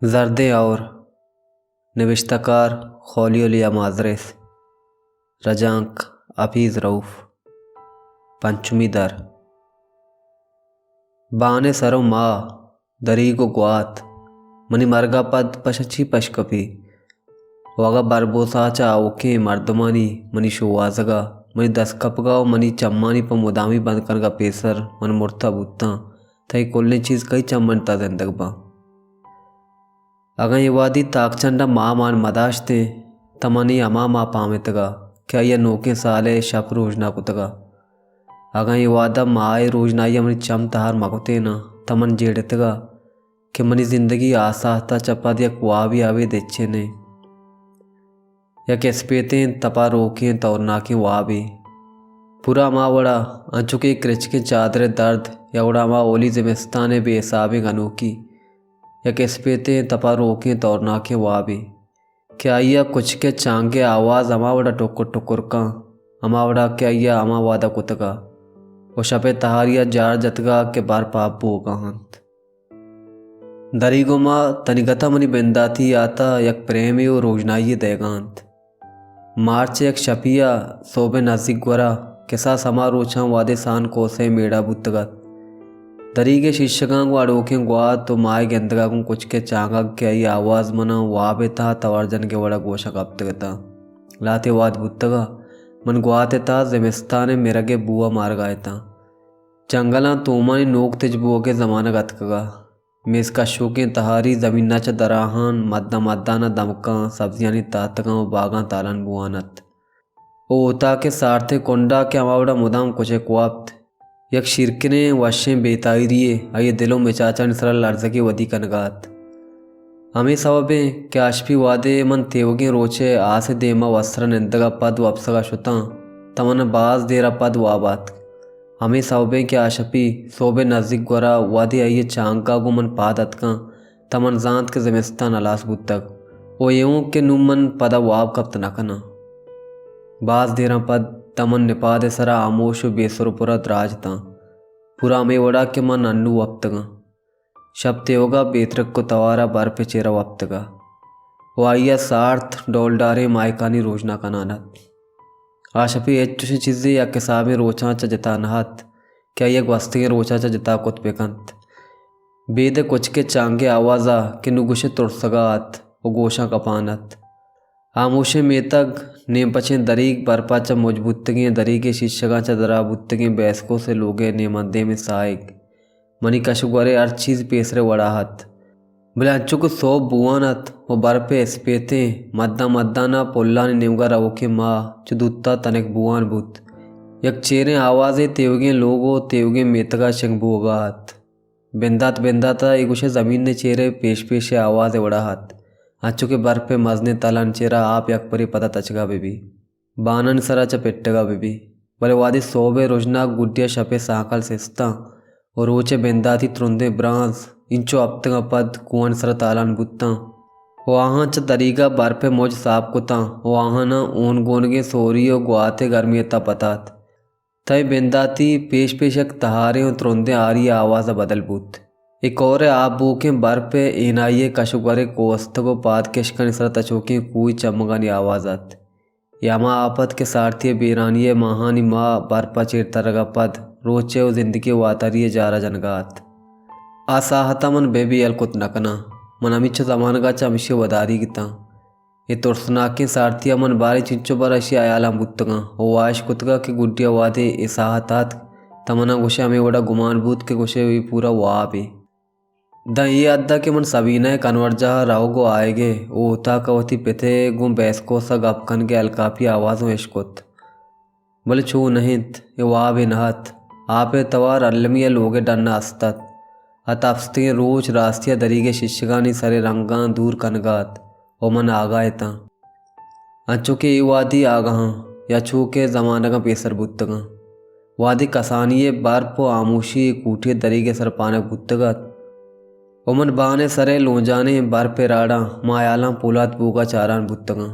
ज़र्दे और नविश्तकार खौलिया माजरेस रजांक अफीज़ रऊफ़ पंचमी दर बाने सरो माँ दरी को ग्वात मनी मरगा पद पशची पशकपी वगा बरबोसाचा ओके मर्दमानी मनी शोवाजगा मनी दस्कपगा मनी चम्मानी प मुदामी बंद करगा पेसर मन मुर्ता बुत्ता थई कोल्ले चीज़ कई चम्मन ता जिंदगबा अगर ये वादी ताकचंडा माँ मान मदाश्ते तमनी अमा माँ पामितगा क्या यह नोके साले शप रोजना कुतगा अगर ये वादा माए रोजनाई मनी चम तहार मगते ना तमन जेड़तगा कि मनी जिंदगी आसाहता चपा दिया कुआ भी आवे देचे ने या केस्पेते तपा रोके तौरना के वाह भी पूरा माँ वड़ा अंचुके क्रिच के चादरे दर्द या उड़ा माँ ओली जिमिस्ताने बेसाबे गनूकी या किस्पेते तपा रोके तौरना के वाबी क्या यह कुछ के चांगे आवाज़ अमावड़ा टुकुर टुकुर का अमावड़ा क्या यह अमा वादा कुतगा वो शपे तहारिया जार जतगा के बार पाप बोगा हंत दरी गुमा तनिगता मनी बिंदाती आता यक प्रेमी और रोजनाई देगांत मार्च एक शपिया सोबे नज़दीक ग्वरा किसा समा रोछा वादे सान कोसे मेड़ा बुतगत दरी के शिष्यगां को अड़ोके ग्वा तो माए गेंदगा को कुछ के चांगा के आई आवाज़ मना वाबे था तवर्जन के वड़ा गोशा कप्तगता लाते वाद बुत्तगा मन ग्वाते था जिमिस्ताने मेरगे बुआ मार गाए था जंगला तोमानी नोक तेज बुआ के ज़माना गतकगा मेस का शोके तहारी ज़मीना च दराहान मद्दा मद्दाना दमका सब्जियां तातगा बागा तालन बुआनत ओ उता के सारथे कोंडा के अमावड़ा मुदाम कुछ क्वाप्त यक शिरकने वशें बेताई दिए आइए दिलों में चाचा निसरा लर्जके वदी कनगात हमें सबबे क्याशपी वादे मन तेवगे रोचे आसे देमा वस्त्र निंदगा पद वपसगा शुता तमन बाज देरा पद वाबात हमें सबबे क्याशपी सोबे नज़दीक गोरा वादे आइए चांका गो मन पादत का तमन जांत के ज़मिस्तान अलास बुतक ओ यूं के नुमन पदा वाब कप्त नकना बाज देरा पद तमन निपादे सरा आमोश बेसुरपुरा द्राजता पूरा में वड़ा के मन अन्नू वप्तगा शब तेवगा बेतरक को तवारा बर पे चेरा वप्तगा वाइया सार्थ डोलडारे मायकानी रोजना का नानत आशपी एचुशी चीज़ें या किसाबे रोचा च जता नहत क्या यह वस्ते रोचा च जता कुत पेकंत बेदे कुछ के चांगे आवाज़ा के नुगुशे तुरसगात वो गोशा कपानत आमोशे में तक नेम पछे दरीक बरपा च मजबूतगे दरी के शिष्यगा च दरा बुतगे बैसकों से लोगे नेमंदे में साइक मनी कशुगरे हर चीज़ पेसरे वड़ाहत बोले अंचु को सो बुआनत वो बर पे स्पेते मद्दा मद्दाना पोल्ला ने नेमगा रवो के माँ चुदुत्ता तनिक बुआन बुत यक चेरे आवाज़े तेवगे लोगो तेवगे मेतगा शंग बुगात बिंदात बिंदाता एगुशे ज़मीन ने चेरे पेश पेशे आवाज़े वड़ाहत अच्छु के बर्फ पे मजने तलन चेरा आप यक परी पता तचगा बेबी बानन सरा च पेट्टगा बेबी बले वादी सोबे रोजना गुड्डिया शपे साकल सेस्ता और रोचे बेंदाती त्रुंदे ब्रांस इंचो अप्तगा पद कुआन सरा तालन बुत्ता वहाँ च तरीका बर्फे मोज साप कुता वहाँ न ऊन गोनगे सोरियो गुआते गर्मियता पतात तय बेंदाती पेश पेशक तहारे और त्रुंदे आरी आवाज़ बदल बुत एक और आप बूके बर पे एनाइये कशुगरे कोस्तगो पाद केशकन सर तचोकी कुई चमगानी आवाज़ात यामा आपत के सारथी बेरानिये महानी माँ बरपा चेरता रगा पद रोचे व जिंदगी वातारिये जारा जनगात आसाहता मन बेबी अलकुत नकना मन अमिच्छ जमानगा चमिश्य वदारी गिता ये तुरसना के सारथिया मन बारे चिंचो बरशी आयाला बुत्तगा ओ आश कुतगा के गुड्डिया वादे एसाहतात तमना गुशे हमें वड़ा गुमान बूत के गुशे हुई पूरा वाह भी द ये अद्दा के मन सबीना कन्वर जहा राव गो आएगे वो उता कवती पिथे गुम बैसको सा गपकन के अलकाफी आवाज़ों इश्कुत बोले छू नहित ये वाह भी नहत आपे तवार अल्लमिया लोगे डन्ना अस्तत अतफ्ते रोज रास्तिया दरीगे शिष्यगानी सरे रंगा दूर कनगात ओ मन आगाए ता अच्छु के वादी आगहाँ या छू के ज़माना का पेसर बुत्तगा वादी कसानिये बर्फ आमोशी कूठे दरीगे सर पानक बुत्तगत ओमन बाने सरे लोजाने बर पे राड़ा मायाला पोलात बूगा चारान बुत्तगा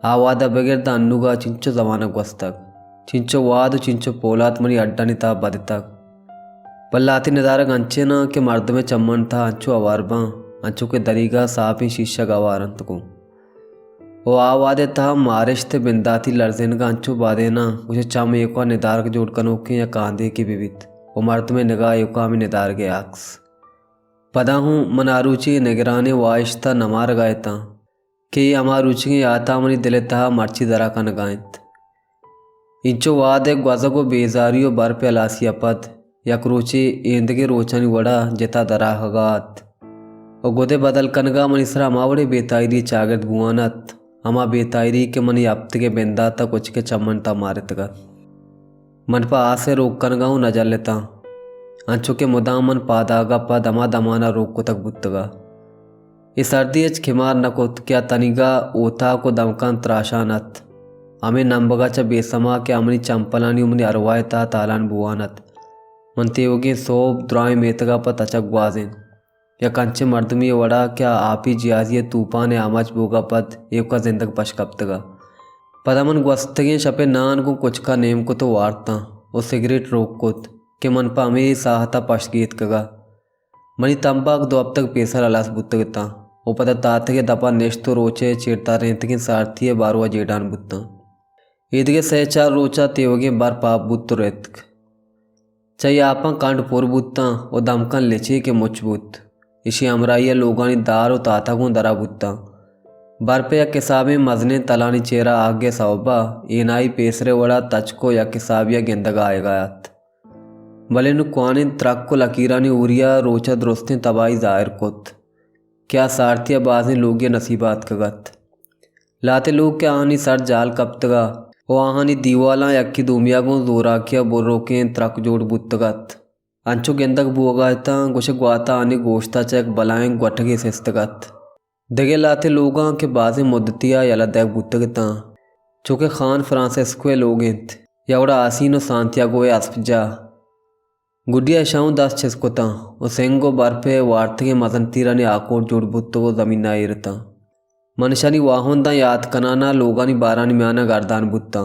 आवादा बगैर द अन्नुगा चिंचो जमाना वस्तक चिंचो वाद चिंचो पोलात मनी अड्डा निता बदतक पल्लाती नदारक अंचे ना के मर्द में चम्मन था अंचो अवारबा अंचु के दरीगा सापी शीशा गवारंत को ओ आवादे था मारिश थे बिंदाती लर्जिन का अंचु बादेना मुझे चाम एक निदार के जोड़ कनोके या कांदे की विविध वो मर्द में निगाह युका में निदार के आक्स पदा हूँ मनारुचि निगराने वाइश्ता नमार गायता कि अमारुचि आता मनी दिलेता मर्ची दरा का नगायत इंचो वादे ग्वाजगो बेजारियो बर पे अलासिया पद यकरोची एंदगे रोचनी वड़ा जिता दरा हगात और गोदे बदल कनगा मनीसरा अमावड़े बेतायरी चागत बुआनत अमा बेतायरी के मनी अब के बेंदा तक कुछ के चमनता मारत गा मनपा आसे रोक कनगाऊ नजर लेता अंचो के मुदामन पादागा पा दमा दमाना रोक को तक बुतगा इस सर्दी अच खिमार नकोत क्या तनिगा ओता को दमकान त्राशानत अमे नंबगा च बेसमा के अमनी चंपलानी उमनी अरवायता तालान बुआनत मनतेयोगे सोब द्राय मेतगा पा तचक ग्वाजें या कंचे मर्दमी वड़ा क्या आपी जियाजिए तूफान आमाच बोगा पद एक का जिंदग पशकप्तगा पदामन ग्वस्तगे शपे नान को कुछ का नेम को तो वारता वो सिगरेट रोक कोत के मन पा अमे साहता पशगीत कगा मनी तंबाक दो अब तक पेसर अलास बुत्तगता वो पता तात के दपा नेश्तो रोचे चेड़ता रहते के सारथी बारवा जेडान बुत्ता ईदगे सहचार रोचा तेवगे बार पाप बुत्त रेतक चाहिए आपा कांड पोर बुत्ता और दमकन लेचे के मुचबुत इसी अमराइया लोगानी दार और ताता को दरा बुत्ता बारपे या किसाबे मजने तलानी चेहरा आगे सौबा एनाई पेसरे वड़ा तचको या किसाबिया गेंदगा आएगायात भले नु कुआने त्रक को लकीरानी उरिया रोचा दुरुस्तें तबाही जाहिर कोत क्या सारथिया बाजें लोगे नसीबात कगत लाते लोग क्या आहानी सर जाल कप्तगा ओ आहानी दीवाला यक्की दूमिया को जोरा किया बोरोके त्रक जोड़ बुत्तगत अंचो गेंदक बुआगाता गुशे ग्वाता आने गोश्ता चेक बलाएं ग्वटगे सेस्तगत दगे लाते लोगां के बाजे मुद्दतिया यला देख बुत्तगता चूँकि खान फ्रांसिस्को लोगेंत यवड़ा आसीनो सांतियागो अस्पजा गुडिया शाऊं दास छेस्कोता ओ सेंगो बर्फे वार्तगे मजन तीराने आकोट जोड़ बुत्तो जमीना इरता मनुष्यानी वाहनदा याद कनाना लोगानी बारानी म्याना गर्दान बुत्ता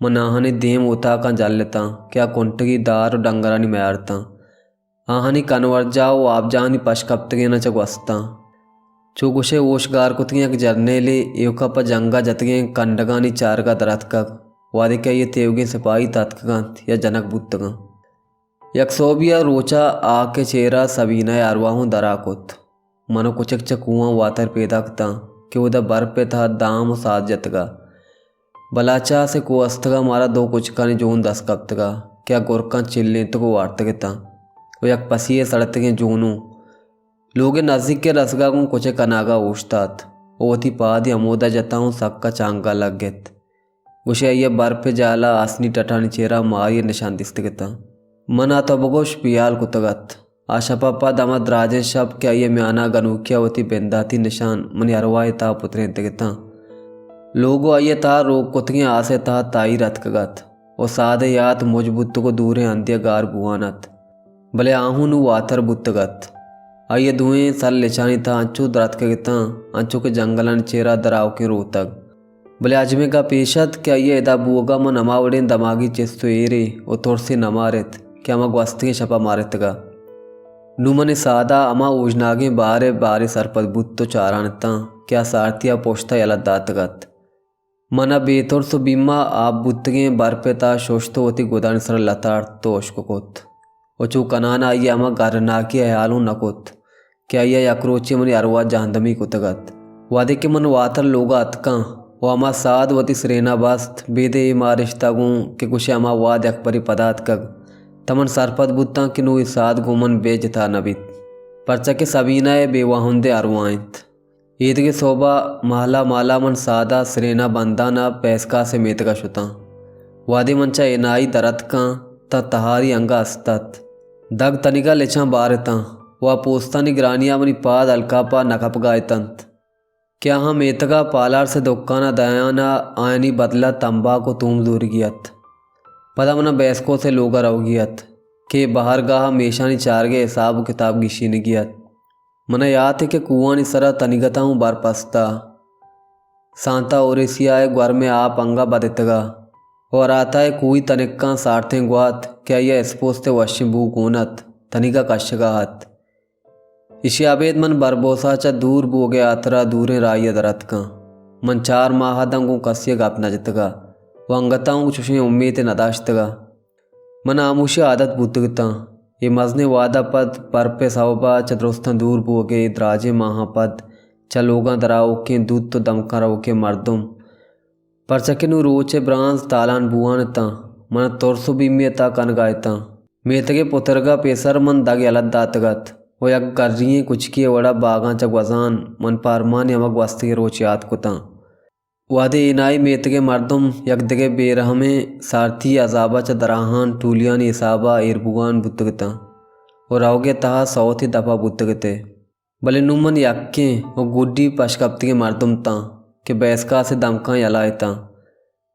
मनाहानी देम उता का जल लेता क्या कुंटगी दार डंगरानी मैरता आहानी कनवर जाओ आप जानी पशकप्तगे न चगवस्ता चुगुशे ओशगार कुतगे जरने ले एवका पर जंगा जतगे कंडगानी चारगा दरतका वादे क्या ये तेवगे सिपाही तत्कगंत या जनक बुत्तगा यकसोबिया रोचा आके चेहरा सबीना अरवाहूँ दराकुत मनो कुचक चकुआं वातर पैदा कि उधर बर्फ पे था दाम साथ जतगा बलाचा से को अस्तगा मारा दो कुचकानी जोन दस कप्तगा क्या गोरका चिल्ले तो को वार्तगता वो यक पसिए सड़तगे जोनू लोगे नज़दीक के रसगा को कुछ कनागा ओछतात ओती पादी अमोदा जताऊँ सक्का चांगा लग गेत गुशे ये बर्फ पे जाला आसनी टटानी चेहरा मारिय निशान दिस्तगता मना तो बगोश पियाल कुतगत आशा पापा दमद राजे शब क्या ये म्याना गनूकियावती बेंदाती निशान मनी अरवाए ता पुत्रे दिगता लोगो आइए ता रोग कुतगे आसे ता ताई रतकगत ओ सादे यात मुजबुत्त को दूरे अंत्य गार बुआनत भले आहू नु वातर बुत्तगत आइए दुएं सल लिचानी था अंचू दरतकगता अंचू के जंगलन चेहरा दराव के रोतक भले अजमे का पेशत क्या ये एदा बुआगा मन अमावड़े दमागी चेस्तो एरे ओ तोड़ से नमारेत क्या अमा ग्वस्तगे छपा मारेतगा नुमने सादा अमा ओजनागे बारे बारे सरपद बुत्तो चारानता क्या सारथिया पोष्ता यला दातगत मना बेतोर सो बीमा आप बुत्तगे बरपेता शोष्तो होती गोदान सर लतार तोश को कोत ओ चू कनाना आइए अमा गारनाकी अयालू नकोत क्या ये अक्रोची मनी अरवा जहंदमी कुतगत वादे के मन वातर लोगा अतका वो अमा साद वती सरेना बास्त बेदे मारिश्तागू के कुछ अमा वाद अकबरी पदात कग तमन सरपद बुत्ता कि नु साद गुमन बेजता नबित परचा के सबीना बेवाहुंदे अरवाइंत ईद के सोबा महला माला मन सादा सरेना बंदाना पैसका से मेतका शुता वादे मंचा एनाई दरत का तहारी अंगा अस्तात दग तनिका लेछा बारता वा पोस्ता निगरानिया मनी पाद अलकापा नकप गायतंत क्या हम एतगा पालार से दुक्काना दयाना आयनी बदला तंबा को तुम दूर गियत पता मना बैसको से लोगा रवगियत के बाहर गाह मेशानी चारगे हिसाब किताब गिशी निगियत मना याद है कि कुआनी सरा तनिगता हूँ बार पस्ता सांता ओरेसिया ग्वर में आप अंगा बदतगा और आता है कुई तनिक्का सारथे ग्वात क्या यह स्पोस्ते वशिबू कोनत तनिका कशगा हत इशियाबेद मन बरबोसा चा दूर बोगे आतरा दूरे राय दरत का मन 4 माह दंगू कस्य गप नजतगा वंगताऊं चुशे उम्मीद नदाश्तगा मन आमुशी आदत बुतगता ये मजने वादा पद पर पे सवबा च दुरुस्तं दूर बोगे द्राजे महापद च लोगा दराओ के दूध तो दमका रहो के मर्दुम पर चकिनु रोचे ब्रांस तालान बुआन ता मन तोरसु बीमियता कन गायता मेतगे पुतरगा पेसर मन दगे अलद दातगत वो यक गर्रिये कुछ किए वड़ा बागां चक वजान मन पारमान यमक वस्ती रोचियात कुता वादे इनाई मेतगे मर्दुम यक दगे बेरहमे सारथी अजाबा च दराहान टूलियान इसाबा इरबुआन बुतगता और आओगे तहा सौथी दफा बुतगते भले नुमन यक्के वो गुड्डी पशकप्ती के मर्दुम ता के बैसका से दमका यलायता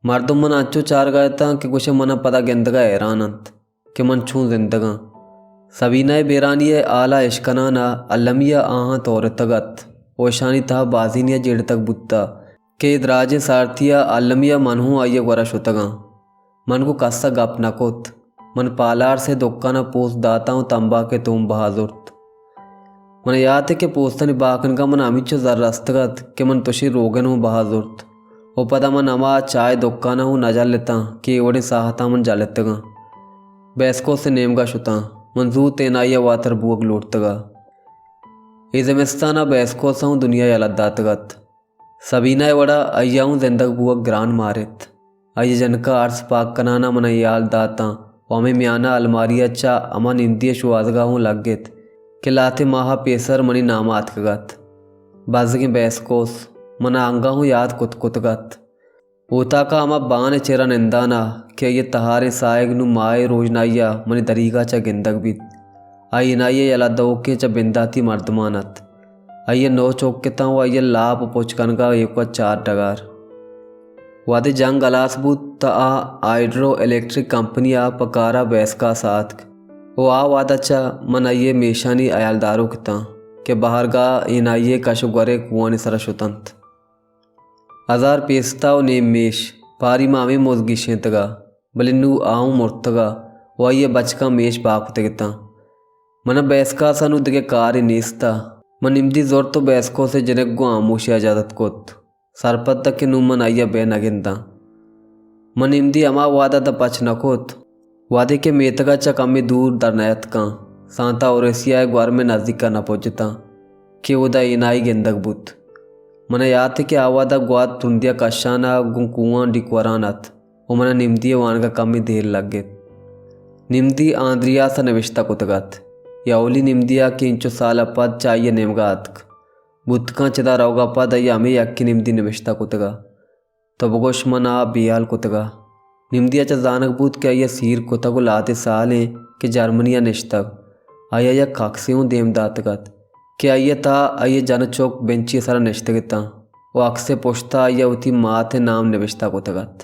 मर्दुम मन अच्छो चार गायता कि कुछ मना पता गेंदगा हैरानत के मन छू जिंदगा सबीना बेरानिय आला इश्कनाना अलमिया आहाँ तौर तगत ओशानी तहा बाजीनिया जेड़ तक बुत्ता के इदराजे सारथिया अलमिया मनहू आइये वरा शुतगा मन को कस्सा गप नकोत मन पालार से दोक्काना पोस दाता हूँ तंबा के तुम बहाजुर्त मन याद है कि पोस्तनी बाकन का मन अमिचो जर रस्तगत के मन तुशी रोगन हूँ बहाजुर्त ओ पता मन अमा चाय दोक्काना हूँ नजर लेता कि ओडे साहता मन जालेतगा बैसको से नेमगा शुता मंजूर तेनाइया वातर बुअग लूटतगा इजमिस्ताना बैसको साहूँ दुनिया यलदातगत सबीना वड़ा अय्याऊँ जिंदग बुअग ग्रान मारित अय जनका अर्स पाक कनाना मन याल दाता वामे म्याना अलमारिया चा अमा निंदिय शुआजगा हूँ लगेत के लाते माहा पेसर मनी नामात कगत बाजगे बैसकोस मना अंगा हूँ याद कुतकुतगत ओता का अमा बान चेरा निंदाना कि ये तहारे सायग नु माए रोजनाइया मनी दरीगा चा गिंदग भी आई नाइये यला दौके चा बिंदाती मर्दमानत आइये नो चौक के ताऊ आइये लाप पोचकन का एक 4 डगार वादे जंग अलासबूत ता आइड्रो इलेक्ट्रिक कंपनी आ पकारा बैसका साथ वो आ वादा चा मन आइये मेशानी अयालदारों के ता के बाहर गा इन आइये कशुगरे कुआनी सरशुतंत हजार पेस्ताव नेम मेश पारी मामी मोजगी शेंतगा बलिन्नू आऊँ मुर्तगा वाइये बचका मेश बापतगता मन बैसका सनु दिगे कार नीस्ता मन इमदी जोर तो बैसको से जनेगो आमूशी आजादत कोत सरपत तक के नुमन आइया बे नगिंदा मन इमदी अमा वादा द पच नकोत वादे के मेतगा चा कमी दूर दरनायत का सांता और एशिया ग्वार में नजदीक का न पहुंचता कि उदा इनाई गेंदक बुत मन याद के आवादा ग्वाद तुंदिया कशाना गुंकुआं डिक्वरानत ओ मन निम्दी वान का कमी देर लग गए निम्दी आंद्रिया सा नविश्ता कुतगत यावली निम्दिया के इंचो साल पद चाहिए नेमगात बुतका चदा रौगा पद अय्या में यक्की निम्दी नविश्ता कुतगा तो बगोश मना बियाल कुतगा निम्दिया चा जानक बूत के अय्या सीर कुतगो लाते साले के जर्मनिया निश्तक अय्या काक्सियों देमदातगत कि अय्या ता अय्या जन चौक बेंची सारा निश्तगता वो अक्से पोश्ता अय्या उती माथे नाम निविश्ता कुतगत